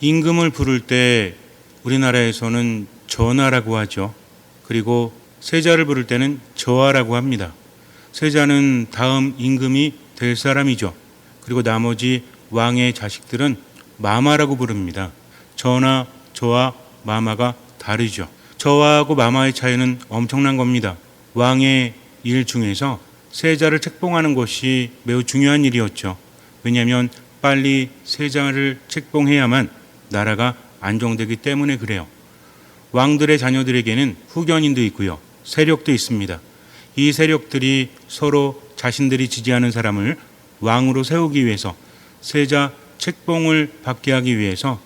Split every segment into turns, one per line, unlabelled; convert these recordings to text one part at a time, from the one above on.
임금을 부를 때 우리나라에서는 전하라고 하죠. 그리고 세자를 부를 때는 저하라고 합니다. 세자는 다음 임금이 될 사람이죠. 그리고 나머지 왕의 자식들은 마마라고 부릅니다. 전하, 저하, 마마가 다르죠. 저하하고 마마의 차이는 엄청난 겁니다. 왕의 일 중에서 세자를 책봉하는 것이 매우 중요한 일이었죠. 왜냐하면 빨리 세자를 책봉해야만 나라가 안정되기 때문에 그래요. 왕들의 자녀들에게는 후견인도 있고요. 세력도 있습니다. 이 세력들이 서로 자신들이 지지하는 사람을 왕으로 세우기 위해서 세자 책봉을 받게 하기 위해서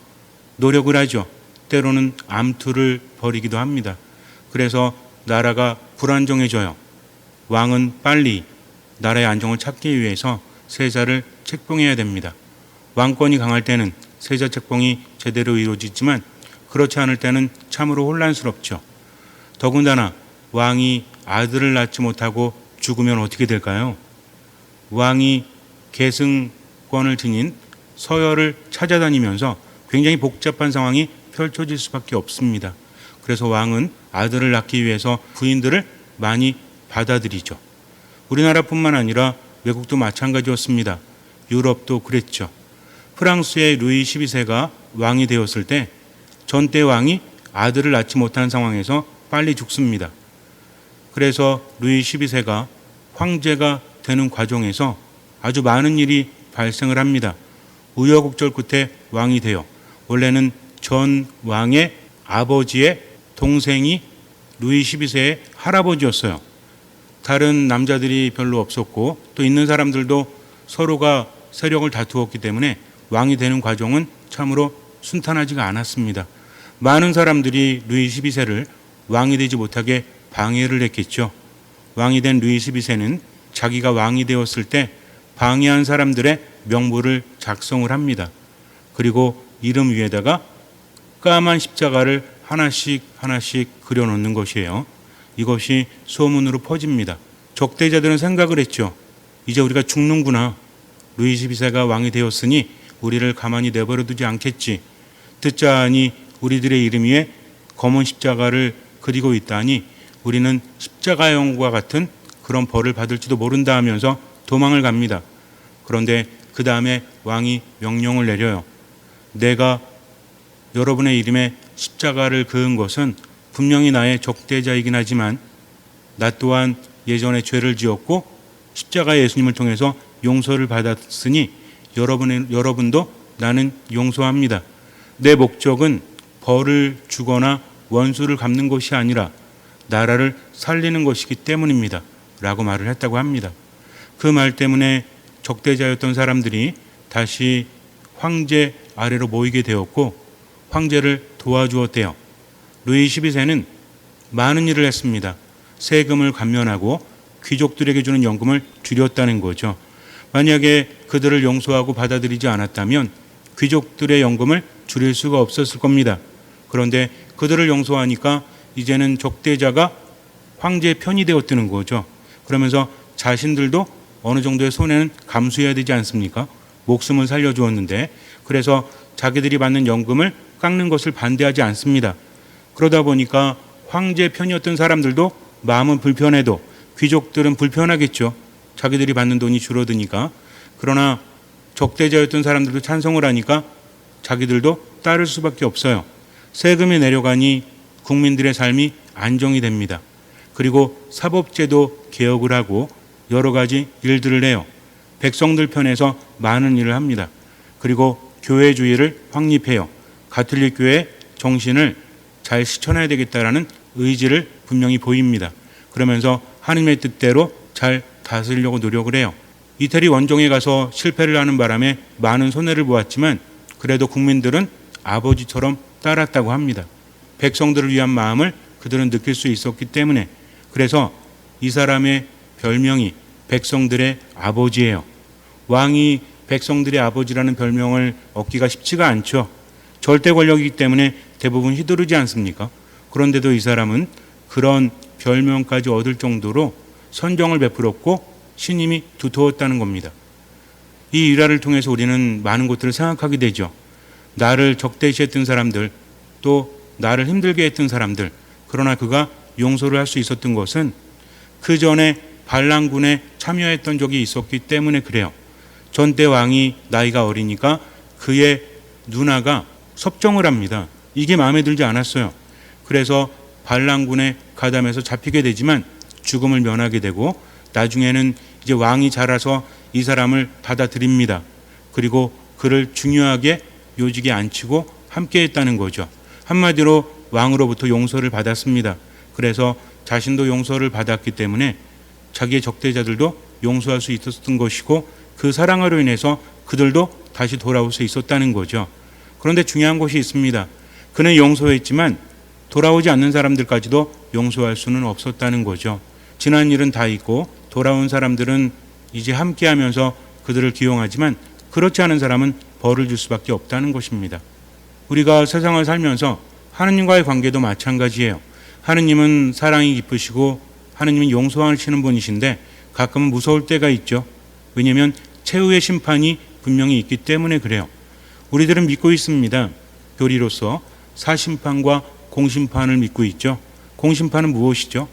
노력을 하죠. 때로는 암투를 벌이기도 합니다. 그래서 나라가 불안정해져요. 왕은 빨리 나라의 안정을 찾기 위해서 세자를 책봉해야 됩니다. 왕권이 강할 때는 세자 책봉이 제대로 이루어지지만 그렇지 않을 때는 참으로 혼란스럽죠. 더군다나 왕이 아들을 낳지 못하고 죽으면 어떻게 될까요? 왕이 계승권을 지닌 서열을 찾아다니면서 굉장히 복잡한 상황이 펼쳐질 수밖에 없습니다. 그래서 왕은 아들을 낳기 위해서 부인들을 많이 받아들이죠. 우리나라뿐만 아니라 외국도 마찬가지였습니다. 유럽도 그랬죠. 프랑스의 루이 12세가 왕이 되었을 때 전대 왕이 아들을 낳지 못한 상황에서 빨리 죽습니다. 그래서 루이 12세가 황제가 되는 과정에서 아주 많은 일이 발생을 합니다. 우여곡절 끝에 왕이 되어 원래는 전 왕의 아버지의 동생이 루이 12세의 할아버지였어요. 다른 남자들이 별로 없었고 또 있는 사람들도 서로가 세력을 다투었기 때문에 왕이 되는 과정은 참으로 순탄하지가 않았습니다. 많은 사람들이 루이 12세를 왕이 되지 못하게 방해를 했겠죠. 왕이 된 루이 12세는 자기가 왕이 되었을 때 방해한 사람들의 명부를 작성을 합니다. 그리고 이름 위에다가 까만 십자가를 하나씩 그려놓는 것이에요. 이것이 소문으로 퍼집니다. 적대자들은 생각을 했죠. 이제 우리가 죽는구나. 루이 12세가 왕이 되었으니 우리를 가만히 내버려두지 않겠지. 듣자 하니 우리들의 이름 위에 검은 십자가를 그리고 있다니 우리는 십자가형과 같은 그런 벌을 받을지도 모른다 하면서 도망을 갑니다. 그런데 그 다음에 왕이 명령을 내려요. 내가 여러분의 이름에 십자가를 그은 것은 분명히 나의 적대자이긴 하지만 나 또한 예전에 죄를 지었고 십자가의 예수님을 통해서 용서를 받았으니 여러분도 나는 용서합니다. 내 목적은 벌을 주거나 원수를 갚는 것이 아니라 나라를 살리는 것이기 때문입니다. 라고 말을 했다고 합니다. 그 말 때문에 적대자였던 사람들이 다시 황제 아래로 모이게 되었고 황제를 도와주었대요. 루이 12세는 많은 일을 했습니다. 세금을 감면하고 귀족들에게 주는 연금을 줄였다는 거죠. 만약에 그들을 용서하고 받아들이지 않았다면 귀족들의 연금을 줄일 수가 없었을 겁니다. 그런데 그들을 용서하니까 이제는 적대자가 황제의 편이 되었다는 거죠. 그러면서 자신들도 어느 정도의 손해는 감수해야 되지 않습니까? 목숨을 살려주었는데 그래서 자기들이 받는 연금을 깎는 것을 반대하지 않습니다. 그러다 보니까 황제 편이었던 사람들도 마음은 불편해도 귀족들은 불편하겠죠. 자기들이 받는 돈이 줄어드니까. 그러나 적대자였던 사람들도 찬성을 하니까 자기들도 따를 수밖에 없어요. 세금이 내려가니 국민들의 삶이 안정이 됩니다. 그리고 사법제도 개혁을 하고 여러 가지 일들을 해요. 백성들 편에서 많은 일을 합니다. 그리고 교회주의를 확립해요. 가톨릭 교회의 정신을 잘 실천해야 되겠다라는 의지를 분명히 보입니다. 그러면서 하나님의 뜻대로 잘 다스리려고 노력을 해요. 이태리 원정에 가서 실패를 하는 바람에 많은 손해를 보았지만 그래도 국민들은 아버지처럼 따랐다고 합니다. 백성들을 위한 마음을 그들은 느낄 수 있었기 때문에 그래서 이 사람의 별명이 백성들의 아버지예요. 왕이 백성들의 아버지라는 별명을 얻기가 쉽지가 않죠. 절대 권력이기 때문에 대부분 휘두르지 않습니까? 그런데도 이 사람은 그런 별명까지 얻을 정도로 선정을 베풀었고 신임이 두터웠다는 겁니다. 이 일화를 통해서 우리는 많은 것들을 생각하게 되죠. 나를 적대시했던 사람들, 또 나를 힘들게 했던 사람들, 그러나 그가 용서를 할 수 있었던 것은 그 전에 반란군에 참여했던 적이 있었기 때문에 그래요. 전대 왕이 나이가 어리니까 그의 누나가 섭정을 합니다. 이게 마음에 들지 않았어요. 그래서 반란군에 가담해서 잡히게 되지만 죽음을 면하게 되고 나중에는 이제 왕이 자라서 이 사람을 받아들입니다. 그리고 그를 중요하게 요직에 앉히고 함께했다는 거죠. 한마디로 왕으로부터 용서를 받았습니다. 그래서 자신도 용서를 받았기 때문에 자기의 적대자들도 용서할 수 있었던 것이고 그 사랑으로 인해서 그들도 다시 돌아올 수 있었다는 거죠. 그런데 중요한 것이 있습니다. 그는 용서했지만 돌아오지 않는 사람들까지도 용서할 수는 없었다는 거죠. 지난 일은 다 잊고 돌아온 사람들은 이제 함께하면서 그들을 기용하지만 그렇지 않은 사람은 벌을 줄 수밖에 없다는 것입니다. 우리가 세상을 살면서 하느님과의 관계도 마찬가지예요. 하느님은 사랑이 깊으시고 하느님은 용서하시는 분이신데 가끔은 무서울 때가 있죠. 왜냐하면 최후의 심판이 분명히 있기 때문에 그래요. 우리들은 믿고 있습니다. 교리로서 사심판과 공심판을 믿고 있죠. 공심판은 무엇이죠?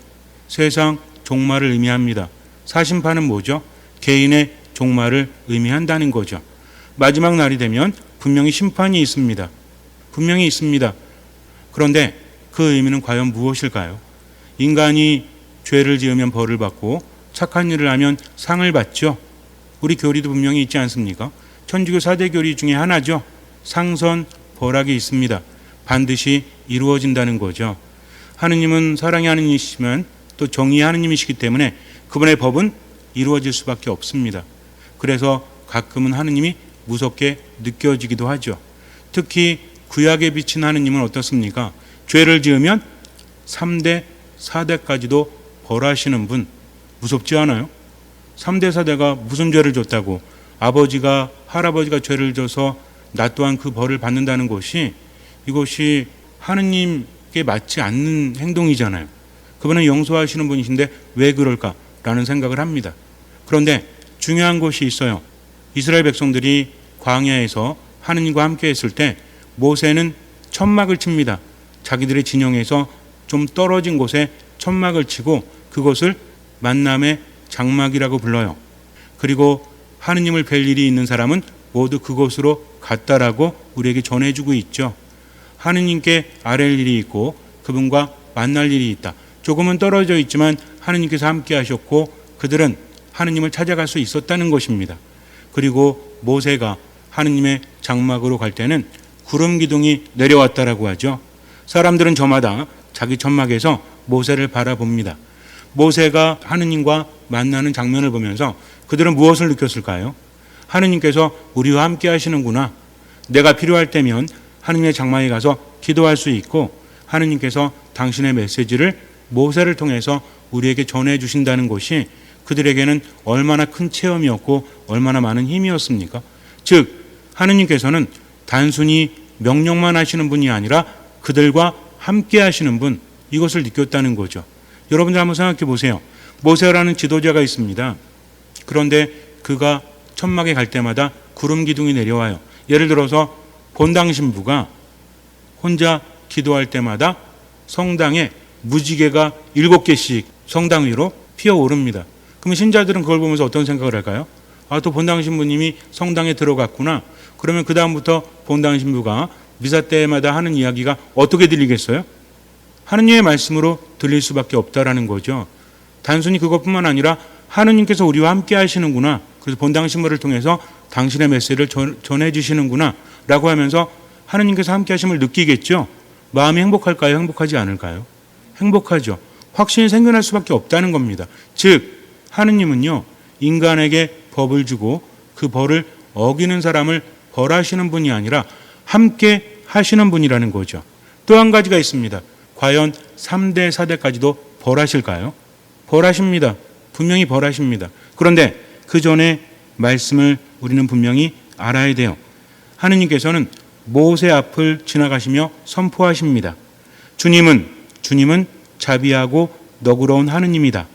세상 종말을 의미합니다. 사심판은 뭐죠? 개인의 종말을 의미한다는 거죠. 마지막 날이 되면 분명히 심판이 있습니다. 분명히 있습니다. 그런데 그 의미는 과연 무엇일까요? 인간이 죄를 지으면 벌을 받고 착한 일을 하면 상을 받죠. 우리 교리도 분명히 있지 않습니까? 천주교 4대 교리 중에 하나죠. 상선, 벌악이 있습니다. 반드시 이루어진다는 거죠. 하느님은 사랑의 하느님이시지만 또 정의의 하느님이시기 때문에 그분의 법은 이루어질 수밖에 없습니다. 그래서 가끔은 하느님이 무섭게 느껴지기도 하죠. 특히 구약에 비친 하느님은 어떻습니까? 죄를 지으면 3대, 4대까지도 벌하시는 분, 무섭지 않아요? 3대, 4대가 무슨 죄를 졌다고 아버지가, 할아버지가 죄를 져서 나 또한 그 벌을 받는다는 것이 이것이 하느님께 맞지 않는 행동이잖아요. 그분은 용서하시는 분이신데 왜 그럴까라는 생각을 합니다. 그런데 중요한 것이 있어요. 이스라엘 백성들이 광야에서 하느님과 함께 했을 때 모세는 천막을 칩니다. 자기들의 진영에서 좀 떨어진 곳에 천막을 치고 그것을 만남의 장막이라고 불러요. 그리고 하느님을 뵐 일이 있는 사람은 모두 그곳으로 갔다라고 우리에게 전해주고 있죠. 하느님께 아랠 일이 있고 그분과 만날 일이 있다. 조금은 떨어져 있지만 하느님께서 함께 하셨고 그들은 하느님을 찾아갈 수 있었다는 것입니다. 그리고 모세가 하느님의 장막으로 갈 때는 구름 기둥이 내려왔다라고 하죠. 사람들은 저마다 자기 천막에서 모세를 바라봅니다. 모세가 하느님과 만나는 장면을 보면서 그들은 무엇을 느꼈을까요? 하느님께서 우리와 함께 하시는구나. 내가 필요할 때면 하느님의 장막에 가서 기도할 수 있고 하느님께서 당신의 메시지를 모세를 통해서 우리에게 전해 주신다는 것이 그들에게는 얼마나 큰 체험이었고 얼마나 많은 힘이었습니까? 즉 하느님께서는 단순히 명령만 하시는 분이 아니라 그들과 함께 하시는 분, 이것을 느꼈다는 거죠. 여러분들 한번 생각해 보세요. 모세라는 지도자가 있습니다. 그런데 그가 천막에 갈 때마다 구름 기둥이 내려와요. 예를 들어서 본당 신부가 혼자 기도할 때마다 성당에 무지개가 7개씩 성당 위로 피어오릅니다. 그러면 신자들은 그걸 보면서 어떤 생각을 할까요? 아, 또 본당 신부님이 성당에 들어갔구나. 그러면 그 다음부터 본당 신부가 미사 때마다 하는 이야기가 어떻게 들리겠어요? 하느님의 말씀으로 들릴 수밖에 없다라는 거죠. 단순히 그것뿐만 아니라 하느님께서 우리와 함께 하시는구나. 그래서 본당 신부를 통해서 당신의 메시지를 전해 주시는구나 라고 하면서 하느님께서 함께 하심을 느끼겠죠. 마음이 행복할까요? 행복하지 않을까요? 행복하죠. 확신이 생겨날 수밖에 없다는 겁니다. 즉 하느님은요 인간에게 법을 주고 그 벌을 어기는 사람을 벌하시는 분이 아니라 함께 하시는 분이라는 거죠. 또 한 가지가 있습니다. 과연 3대, 4대까지도 벌하실까요? 벌하십니다. 분명히 벌하십니다. 그런데 그 전에 말씀을 우리는 분명히 알아야 돼요. 하느님께서는 모세 앞을 지나가시며 선포하십니다. 주님은 자비하고 너그러운 하느님이다.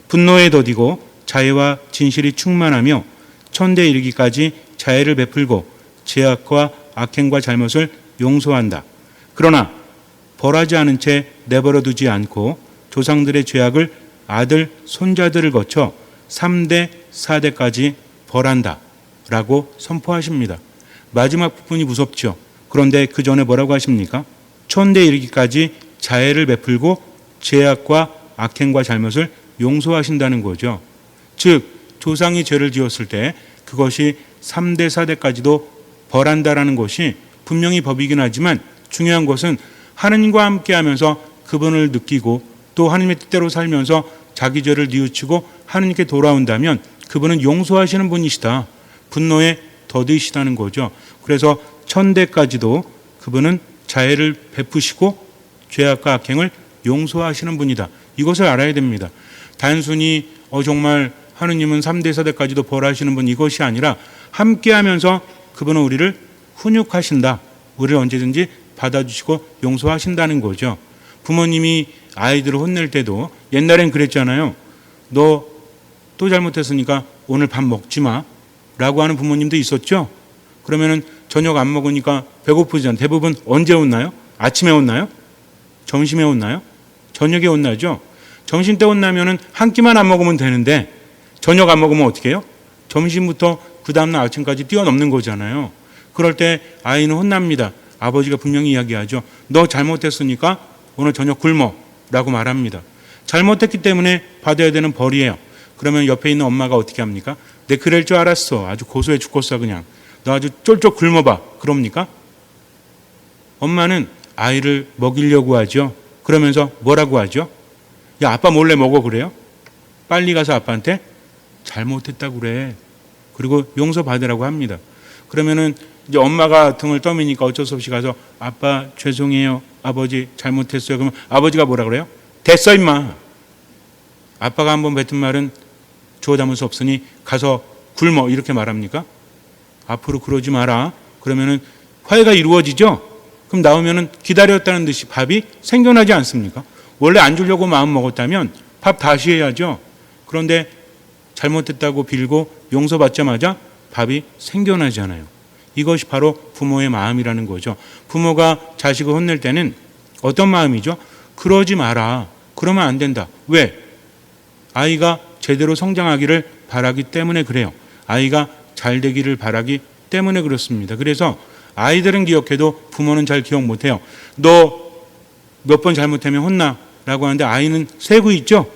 분노에 더디고 자애와 진실이 충만하며 천대 이르기까지 자애를 베풀고 죄악과 악행과 잘못을 용서한다. 그러나 벌하지 않은 채 내버려 두지 않고 조상들의 죄악을 아들, 손자들을 거쳐 3대, 4대까지 벌한다 라고 선포하십니다. 마지막 부분이 무섭죠. 그런데 그 전에 뭐라고 하십니까? 천대 이르기까지 자애를 베풀고 죄악과 악행과 잘못을 용서하신다는 거죠. 즉 조상이 죄를 지었을 때 그것이 3대, 4대까지도 벌한다라는 것이 분명히 법이긴 하지만 중요한 것은 하느님과 함께하면서 그분을 느끼고 또 하나님의 뜻대로 살면서 자기 죄를 뉘우치고 하느님께 돌아온다면 그분은 용서하시는 분이시다. 분노에 더디시다는 거죠. 그래서 천대까지도 그분은 자애를 베푸시고 죄악과 악행을 용서하시는 분이다. 이것을 알아야 됩니다. 단순히 정말 하느님은 3대, 4대까지도 벌하시는 분 이것이 아니라 함께하면서 그분은 우리를 훈육하신다. 우리를 언제든지 받아주시고 용서하신다는 거죠. 부모님이 아이들을 혼낼 때도 옛날엔 그랬잖아요. 너 또 잘못했으니까 오늘 밥 먹지 마 라고 하는 부모님도 있었죠. 그러면은 저녁 안 먹으니까 배고프잖아요. 대부분 언제 혼나요? 아침에 혼나요? 점심에 혼나요? 저녁에 혼나죠. 점심 때 혼나면은 한 끼만 안 먹으면 되는데 저녁 안 먹으면 어떻게 해요? 점심부터 그 다음날 아침까지 뛰어넘는 거잖아요. 그럴 때 아이는 혼납니다. 아버지가 분명히 이야기하죠. 너 잘못했으니까 오늘 저녁 굶어 라고 말합니다. 잘못했기 때문에 받아야 되는 벌이에요. 그러면 옆에 있는 엄마가 어떻게 합니까? 내 그럴 줄 알았어. 아주 고소해 죽겠어 그냥. 너 아주 쫄쫄 굶어봐. 그럽니까? 엄마는 아이를 먹이려고 하죠. 그러면서 뭐라고 하죠? 야 아빠 몰래 먹어 그래요? 빨리 가서 아빠한테 잘못했다고 그래. 그리고 용서받으라고 합니다. 그러면은 이제 엄마가 등을 떠미니까 어쩔 수 없이 가서 아빠 죄송해요. 아버지 잘못했어요. 그러면 아버지가 뭐라 그래요? 됐어 임마. 아빠가 한번 뱉은 말은 주워 담을 수 없으니 가서 굶어 이렇게 말합니까? 앞으로 그러지 마라. 그러면은 화해가 이루어지죠? 그럼 나오면은 기다렸다는 듯이 밥이 생겨나지 않습니까? 원래 안 주려고 마음 먹었다면 밥 다시 해야죠. 그런데 잘못했다고 빌고 용서받자마자 밥이 생겨나잖아요. 이것이 바로 부모의 마음이라는 거죠. 부모가 자식을 혼낼 때는 어떤 마음이죠? 그러지 마라. 그러면 안 된다. 왜? 아이가 제대로 성장하기를 바라기 때문에 그래요. 아이가 잘 되기를 바라기 때문에 그렇습니다. 그래서 아이들은 기억해도 부모는 잘 기억 못해요. 너 몇 번 잘못하면 혼나 라고 하는데 아이는 세고 있죠.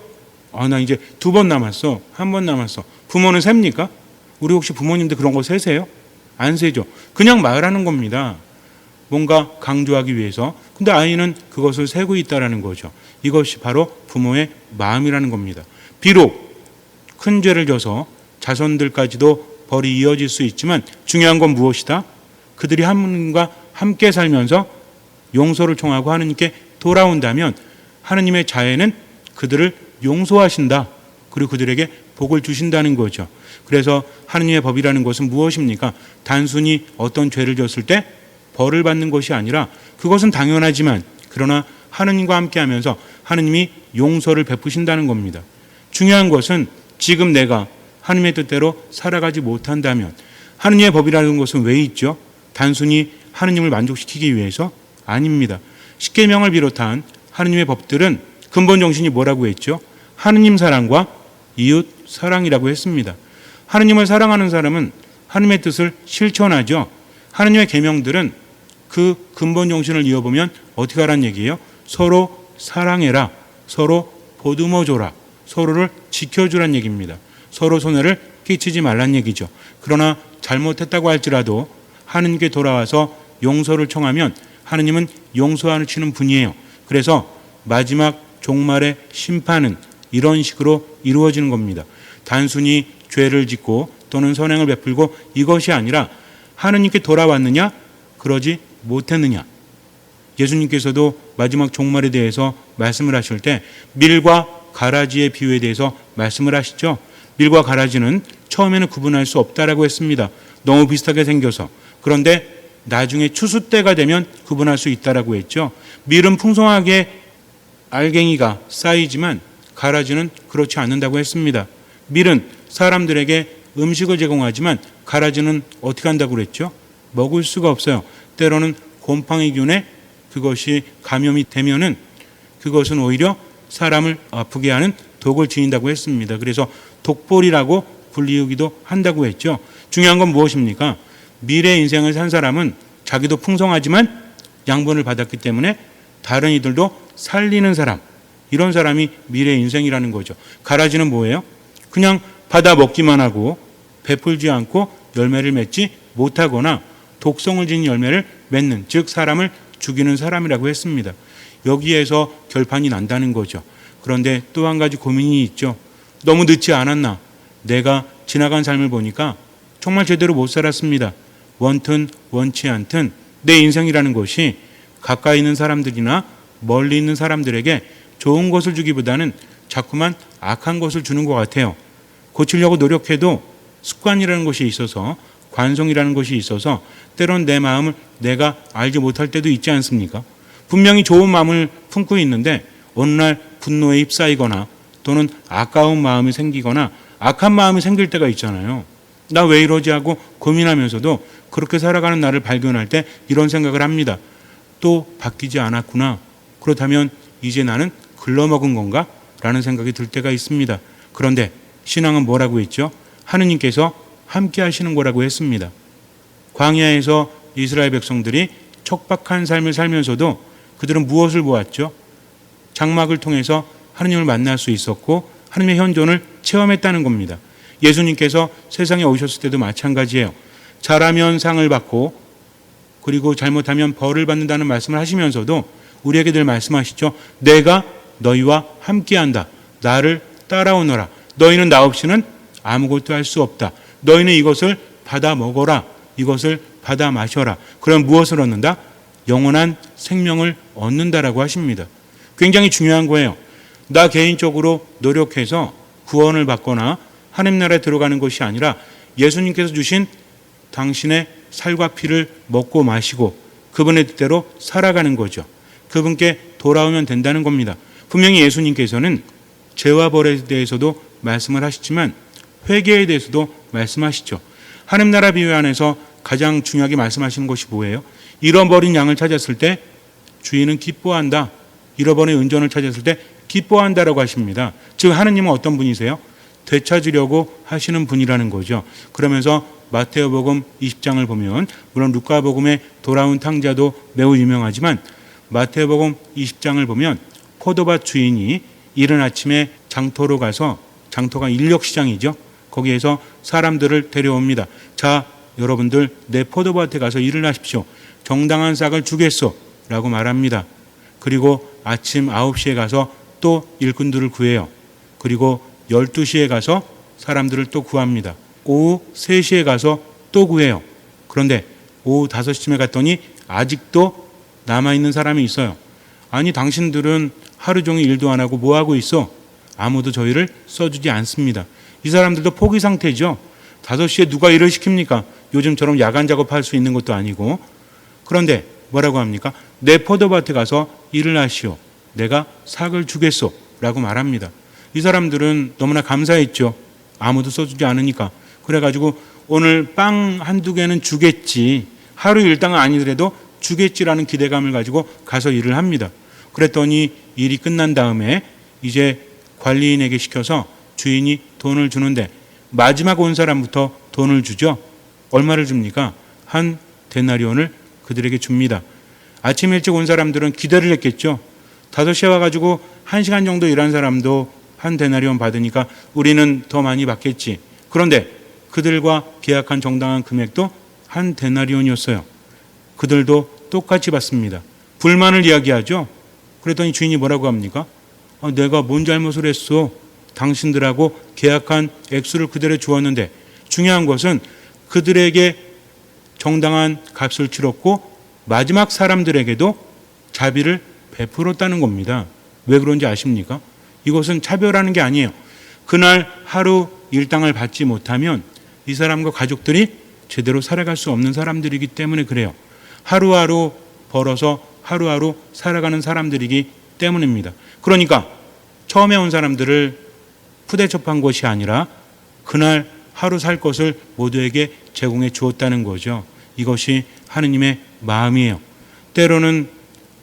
나 이제 2번 남았어. 1번 남았어. 부모는 셉니까? 우리 혹시 부모님들 그런 거 세세요? 안 세죠. 그냥 말하는 겁니다. 뭔가 강조하기 위해서. 근데 아이는 그것을 세고 있다는 거죠. 이것이 바로 부모의 마음이라는 겁니다. 비록 큰 죄를 져서 자손들까지도 벌이 이어질 수 있지만 중요한 건 무엇이다? 그들이 하나님과 함께 살면서 용서를 청하고 하느님께 돌아온다면 하느님의 자애는 그들을 용서하신다. 그리고 그들에게 복을 주신다는 거죠. 그래서 하느님의 법이라는 것은 무엇입니까? 단순히 어떤 죄를 졌을 때 벌을 받는 것이 아니라 그것은 당연하지만 그러나 하느님과 함께하면서 하느님이 용서를 베푸신다는 겁니다. 중요한 것은 지금 내가 하느님의 뜻대로 살아가지 못한다면 하느님의 법이라는 것은 왜 있죠? 단순히 하느님을 만족시키기 위해서? 아닙니다. 십계명을 비롯한 하느님의 법들은 근본 정신이 뭐라고 했죠? 하느님 사랑과 이웃 사랑이라고 했습니다. 하느님을 사랑하는 사람은 하느님의 뜻을 실천하죠. 하느님의 계명들은 그 근본 정신을 이어보면 어떻게 하라는 얘기예요? 서로 사랑해라. 서로 보듬어줘라. 서로를 지켜주란 얘기입니다. 서로 손해를 끼치지 말란 얘기죠. 그러나 잘못했다고 할지라도 하느님께 돌아와서 용서를 청하면 하느님은 용서하시는 분이에요. 그래서 마지막 종말의 심판은 이런 식으로 이루어지는 겁니다. 단순히 죄를 짓고 또는 선행을 베풀고 이것이 아니라 하느님께 돌아왔느냐 그러지 못했느냐. 예수님께서도 마지막 종말에 대해서 말씀을 하실 때 밀과 가라지의 비유에 대해서 말씀을 하시죠. 밀과 가라지는 처음에는 구분할 수 없다라고 했습니다. 너무 비슷하게 생겨서. 그런데 나중에 추수 때가 되면 구분할 수 있다라고 했죠. 밀은 풍성하게 알갱이가 쌓이지만 가라지는 그렇지 않는다고 했습니다. 밀은 사람들에게 음식을 제공하지만 가라지는 어떻게 한다고 그랬죠? 먹을 수가 없어요. 때로는 곰팡이균에 그것이 감염이 되면은 그것은 오히려 사람을 아프게 하는 독을 지닌다고 했습니다. 그래서 독볼이라고 불리우기도 한다고 했죠. 중요한 건 무엇입니까? 미래 인생을 산 사람은 자기도 풍성하지만 양분을 받았기 때문에 다른 이들도 살리는 사람, 이런 사람이 미래 인생이라는 거죠. 가라지는 뭐예요? 그냥 받아 먹기만 하고 베풀지 않고 열매를 맺지 못하거나 독성을 지닌 열매를 맺는, 즉 사람을 죽이는 사람이라고 했습니다. 여기에서 결판이 난다는 거죠. 그런데 또 한 가지 고민이 있죠. 너무 늦지 않았나? 내가 지나간 삶을 보니까 정말 제대로 못 살았습니다. 원튼 원치 않든 내 인생이라는 것이 가까이 있는 사람들이나 멀리 있는 사람들에게 좋은 것을 주기보다는 자꾸만 악한 것을 주는 것 같아요. 고치려고 노력해도 습관이라는 것이 있어서, 관성이라는 것이 있어서 때론 내 마음을 내가 알지 못할 때도 있지 않습니까? 분명히 좋은 마음을 품고 있는데 어느 날 분노에 휩싸이거나 또는 아까운 마음이 생기거나 악한 마음이 생길 때가 있잖아요. 나 왜 이러지 하고 고민하면서도 그렇게 살아가는 나를 발견할 때 이런 생각을 합니다. 또 바뀌지 않았구나. 그렇다면 이제 나는 글러먹은 건가? 라는 생각이 들 때가 있습니다. 그런데 신앙은 뭐라고 했죠? 하느님께서 함께 하시는 거라고 했습니다. 광야에서 이스라엘 백성들이 척박한 삶을 살면서도 그들은 무엇을 보았죠? 장막을 통해서 하느님을 만날 수 있었고 하느님의 현존을 체험했다는 겁니다. 예수님께서 세상에 오셨을 때도 마찬가지예요. 잘하면 상을 받고 그리고 잘못하면 벌을 받는다는 말씀을 하시면서도 우리에게 늘 말씀하시죠. 내가 너희와 함께한다. 나를 따라오너라. 너희는 나 없이는 아무것도 할 수 없다. 너희는 이것을 받아 먹어라. 이것을 받아 마셔라. 그럼 무엇을 얻는다? 영원한 생명을 얻는다라고 하십니다. 굉장히 중요한 거예요. 나 개인적으로 노력해서 구원을 받거나 하나님 나라에 들어가는 것이 아니라 예수님께서 주신 당신의 살과 피를 먹고 마시고 그분의 뜻대로 살아가는 거죠. 그분께 돌아오면 된다는 겁니다. 분명히 예수님께서는 죄와 벌에 대해서도 말씀을 하시지만 회개에 대해서도 말씀하시죠. 하나님 나라 비유 안에서 가장 중요하게 말씀하시는 것이 뭐예요? 잃어버린 양을 찾았을 때 주인은 기뻐한다. 잃어버린 은전을 찾았을 때 기뻐한다라고 하십니다. 즉 하느님은 어떤 분이세요? 되찾으려고 하시는 분이라는 거죠. 그러면서 마태오복음 20장을 보면 물론 루카복음의 돌아온 탕자도 매우 유명하지만 마태오복음 20장을 보면 포도밭 주인이 이른 아침에 장터로 가서, 장터가 인력시장이죠. 거기에서 사람들을 데려옵니다. 자, 여러분들 내 포도밭에 가서 일을 하십시오. 정당한 싹을 주겠소 라고 말합니다. 그리고 아침 9시에 가서 또 일꾼들을 구해요. 그리고 12시에 가서 사람들을 또 구합니다. 오후 3시에 가서 또 구해요. 그런데 오후 5시쯤에 갔더니 아직도 남아있는 사람이 있어요. 아니 당신들은 하루 종일 일도 안 하고 뭐 하고 있어? 아무도 저희를 써주지 않습니다. 이 사람들도 포기 상태죠. 5시에 누가 일을 시킵니까? 요즘처럼 야간 작업할 수 있는 것도 아니고. 그런데 뭐라고 합니까? 내 포도밭에 가서 일을 하시오. 내가 삭을 주겠소 라고 말합니다. 이 사람들은 너무나 감사했죠. 아무도 써주지 않으니까. 그래가지고 오늘 빵 한두 개는 주겠지. 하루 일당은 아니더라도 주겠지라는 기대감을 가지고 가서 일을 합니다. 그랬더니 일이 끝난 다음에 이제 관리인에게 시켜서 주인이 돈을 주는데 마지막 온 사람부터 돈을 주죠. 얼마를 줍니까? 한 데나리온을 그들에게 줍니다. 아침 일찍 온 사람들은 기대를 했겠죠. 5시에 와가지고 1시간 정도 일한 사람도 한 데나리온 받으니까 우리는 더 많이 받겠지. 그런데 그들과 계약한 정당한 금액도 한 데나리온이었어요. 그들도 똑같이 받습니다. 불만을 이야기하죠. 그랬더니 주인이 뭐라고 합니까? 내가 뭔 잘못을 했어? 당신들하고 계약한 액수를 그대로 주었는데 중요한 것은 그들에게 정당한 값을 치렀고 마지막 사람들에게도 자비를 베풀었다는 겁니다. 왜 그런지 아십니까? 이것은 차별하는 게 아니에요. 그날 하루 일당을 받지 못하면 이 사람과 가족들이 제대로 살아갈 수 없는 사람들이기 때문에 그래요. 하루하루 벌어서 하루하루 살아가는 사람들이기 때문입니다. 그러니까 처음에 온 사람들을 푸대접한 것이 아니라 그날 하루 살 것을 모두에게 제공해 주었다는 거죠. 이것이 하느님의 마음이에요. 때로는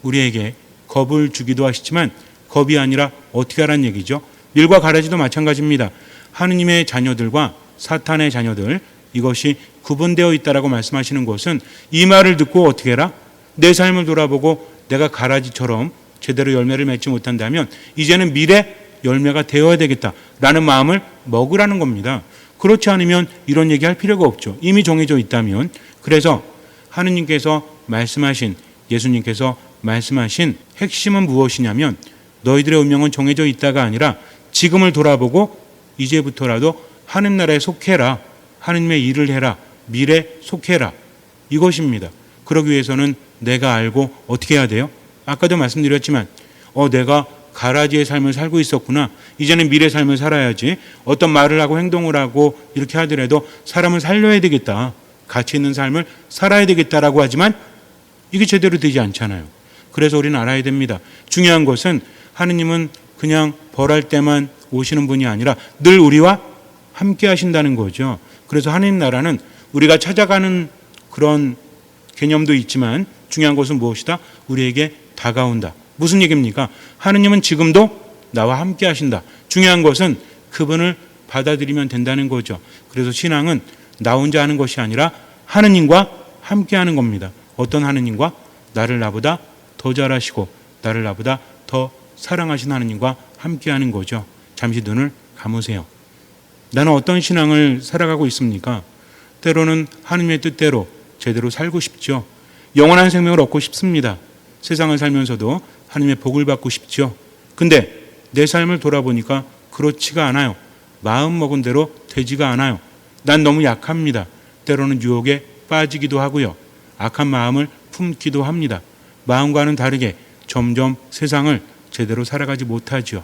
우리에게 겁을 주기도 하시지만 겁이 아니라 어떻게 하라는 얘기죠? 밀과 가라지도 마찬가지입니다. 하느님의 자녀들과 사탄의 자녀들, 이것이 구분되어 있다라고 말씀하시는 것은 이 말을 듣고 어떻게 해라? 내 삶을 돌아보고 내가 가라지처럼 제대로 열매를 맺지 못한다면 이제는 밀의 열매가 되어야 되겠다라는 마음을 먹으라는 겁니다. 그렇지 않으면 이런 얘기할 필요가 없죠. 이미 정해져 있다면. 그래서 하느님께서 말씀하신, 예수님께서 말씀하신 핵심은 무엇이냐면 너희들의 운명은 정해져 있다가 아니라 지금을 돌아보고 이제부터라도 하느님 나라에 속해라. 하느님의 일을 해라. 밀에 속해라. 이것입니다. 그러기 위해서는 내가 알고 어떻게 해야 돼요? 아까도 말씀드렸지만 내가 가라지의 삶을 살고 있었구나. 이제는 밀의 삶을 살아야지. 어떤 말을 하고 행동을 하고 이렇게 하더라도 사람을 살려야 되겠다. 가치 있는 삶을 살아야 되겠다라고 하지만 이게 제대로 되지 않잖아요. 그래서 우리는 알아야 됩니다. 중요한 것은 하느님은 그냥 벌할 때만 오시는 분이 아니라 늘 우리와 함께 하신다는 거죠. 그래서 하느님 나라는 우리가 찾아가는 그런 개념도 있지만 중요한 것은 무엇이다? 우리에게 다가온다. 무슨 얘기입니까? 하느님은 지금도 나와 함께 하신다. 중요한 것은 그분을 받아들이면 된다는 거죠. 그래서 신앙은 나 혼자 하는 것이 아니라 하느님과 함께 하는 겁니다. 어떤 하느님과? 나를 나보다 더 잘하시고 나를 나보다 더 사랑하신 하느님과 함께 하는 거죠. 잠시 눈을 감으세요. 나는 어떤 신앙을 살아가고 있습니까? 때로는 하느님의 뜻대로 제대로 살고 싶죠. 영원한 생명을 얻고 싶습니다. 세상을 살면서도 하느님의 복을 받고 싶죠. 근데 내 삶을 돌아보니까 그렇지가 않아요. 마음 먹은 대로 되지가 않아요. 난 너무 약합니다. 때로는 유혹에 빠지기도 하고요. 악한 마음을 품기도 합니다. 마음과는 다르게 점점 세상을 제대로 살아가지 못하죠.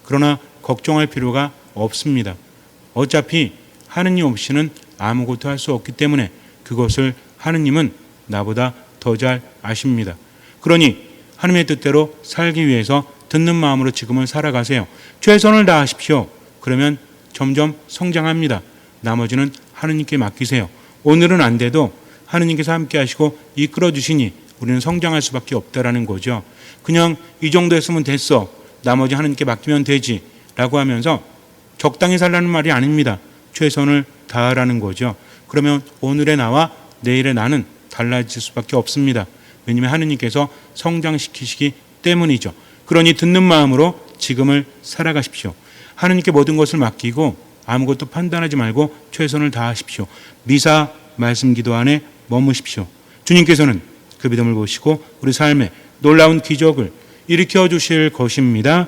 그러나 걱정할 필요가 없습니다. 어차피 하느님 없이는 아무것도 할 수 없기 때문에 그것을 하느님은 나보다 더 잘 아십니다. 그러니 하느님의 뜻대로 살기 위해서 듣는 마음으로 지금을 살아가세요. 최선을 다하십시오. 그러면 점점 성장합니다. 나머지는 하느님께 맡기세요. 오늘은 안 돼도 하느님께서 함께 하시고 이끌어 주시니 우리는 성장할 수밖에 없다라는 거죠. 그냥 이 정도 했으면 됐어. 나머지 하느님께 맡기면 되지. 라고 하면서 적당히 살라는 말이 아닙니다. 최선을 다하라는 거죠. 그러면 오늘의 나와 내일의 나는 달라질 수밖에 없습니다. 왜냐하면 하느님께서 성장시키시기 때문이죠. 그러니 듣는 마음으로 지금을 살아가십시오. 하느님께 모든 것을 맡기고 아무것도 판단하지 말고 최선을 다하십시오. 미사 말씀 기도 안에 머무십시오. 주님께서는 그 믿음을 보시고 우리 삶에 놀라운 기적을 일으켜 주실 것입니다.